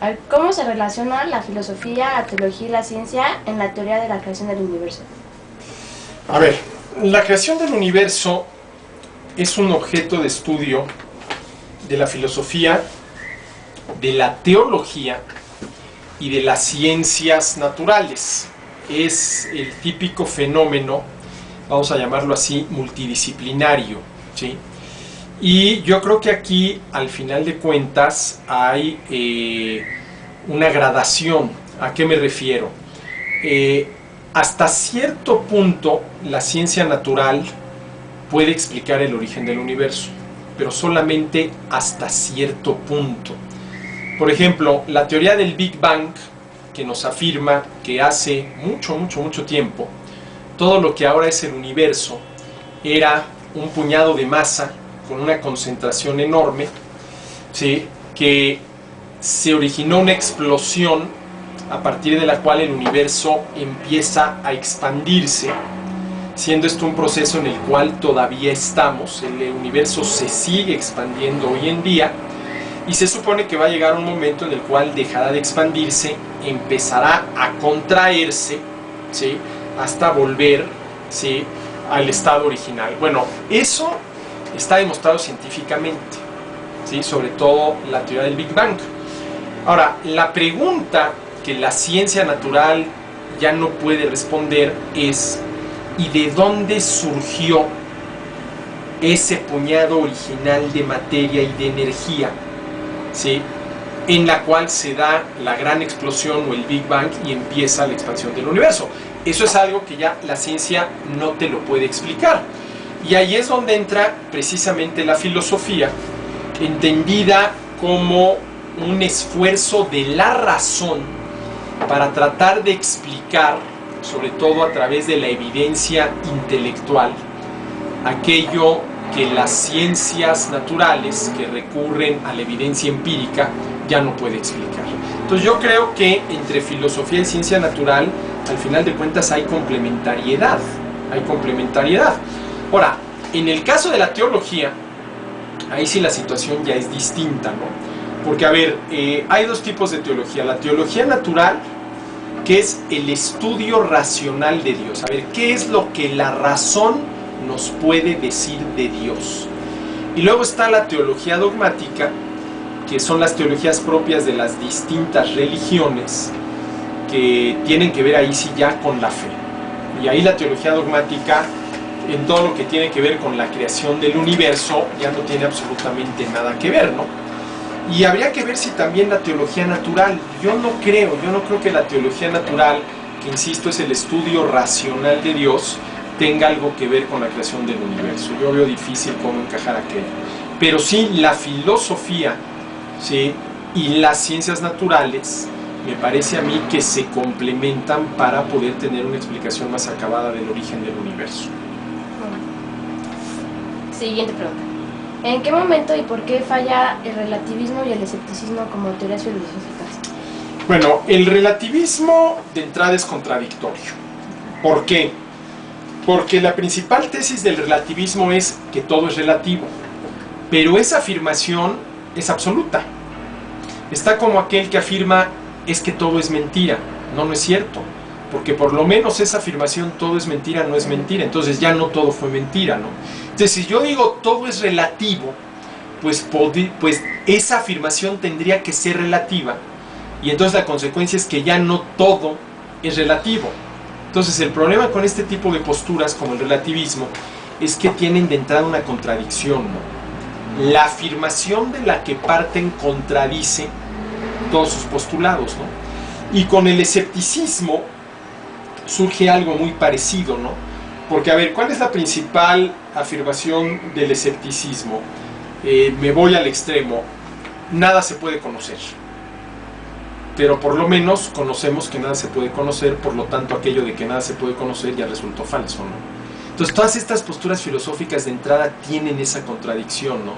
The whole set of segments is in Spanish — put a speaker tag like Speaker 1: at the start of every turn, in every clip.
Speaker 1: A ver, ¿cómo se relaciona la filosofía, la teología y la ciencia en la teoría de la creación del universo?
Speaker 2: A ver, la creación del universo es un objeto de estudio de la filosofía, de la teología y de las ciencias naturales. Es el típico fenómeno, vamos a llamarlo así, multidisciplinario, ¿sí? Y yo creo que aquí, al final de cuentas, hay una gradación. ¿A qué me refiero? Hasta cierto punto, la ciencia natural puede explicar el origen del universo, pero solamente hasta cierto punto. Por ejemplo, la teoría del Big Bang, que nos afirma que hace mucho tiempo, todo lo que ahora es el universo era un puñado de masa con una concentración enorme, ¿sí?, que se originó una explosión a partir de la cual el universo empieza a expandirse, siendo esto un proceso en el cual todavía estamos. El universo se sigue expandiendo hoy en día y se supone que va a llegar un momento en el cual dejará de expandirse, empezará a contraerse, ¿sí?, hasta volver, ¿sí?, al estado original. Bueno, eso está demostrado científicamente, ¿sí?, sobre todo la teoría del Big Bang. Ahora, la pregunta que la ciencia natural ya no puede responder es: ¿y de dónde surgió ese puñado original de materia y de energía, ¿sí?, en la cual se da la gran explosión o el Big Bang y empieza la expansión del universo? Eso es algo que ya la ciencia no te lo puede explicar. Y ahí es donde entra precisamente la filosofía, entendida como un esfuerzo de la razón para tratar de explicar, sobre todo a través de la evidencia intelectual, aquello que las ciencias naturales, que recurren a la evidencia empírica, ya no puede explicar. Entonces yo creo que entre filosofía y ciencia natural, al final de cuentas, hay complementariedad. Ahora, en el caso de la teología, ahí sí la situación ya es distinta, ¿no? Porque, a ver, hay dos tipos de teología. La teología natural, que es el estudio racional de Dios. A ver, ¿qué es lo que la razón nos puede decir de Dios? Y luego está la teología dogmática, que son las teologías propias de las distintas religiones, que tienen que ver ahí sí ya con la fe. Y ahí la teología dogmática, en todo lo que tiene que ver con la creación del universo, ya no tiene absolutamente nada que ver, ¿no? Y habría que ver si también la teología natural, yo no creo que la teología natural, que insisto es el estudio racional de Dios, tenga algo que ver con la creación del universo. Yo veo difícil cómo encajar aquello. Pero sí, la filosofía, ¿sí?, y las ciencias naturales, me parece a mí que se complementan para poder tener una explicación más acabada del origen del universo.
Speaker 1: Siguiente pregunta. ¿En qué momento y por qué falla el relativismo y el escepticismo como teorías filosóficas?
Speaker 2: Bueno, el relativismo de entrada es contradictorio. ¿Por qué? Porque la principal tesis del relativismo es que todo es relativo, pero esa afirmación es absoluta. Está como aquel que afirma es que todo es mentira. No, no es cierto, porque por lo menos esa afirmación todo es mentira no es mentira, entonces ya no todo fue mentira, ¿no? Entonces si yo digo todo es relativo, pues esa afirmación tendría que ser relativa, y entonces la consecuencia es que ya no todo es relativo. Entonces el problema con este tipo de posturas como el relativismo es que tienen de entrada una contradicción, ¿no? La afirmación de la que parten contradice todos sus postulados, ¿no? Y con el escepticismo surge algo muy parecido, ¿no? Porque, a ver, ¿cuál es la principal afirmación del escepticismo? Me voy al extremo: nada se puede conocer. Pero por lo menos conocemos que nada se puede conocer, por lo tanto aquello de que nada se puede conocer ya resultó falso, ¿no? Entonces todas estas posturas filosóficas de entrada tienen esa contradicción, ¿no?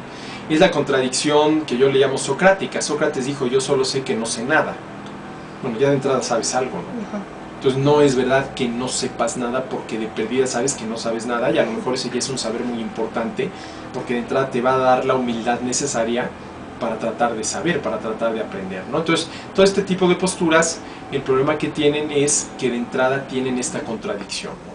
Speaker 2: Es la contradicción que yo le llamo socrática. Sócrates dijo: yo solo sé que no sé nada. Bueno, ya de entrada sabes algo, ¿no? Entonces no es verdad que no sepas nada, porque de perdida sabes que no sabes nada, y a lo mejor ese ya es un saber muy importante, porque de entrada te va a dar la humildad necesaria para tratar de saber, para tratar de aprender, ¿no? Entonces, todo este tipo de posturas, el problema que tienen es que de entrada tienen esta contradicción, ¿no?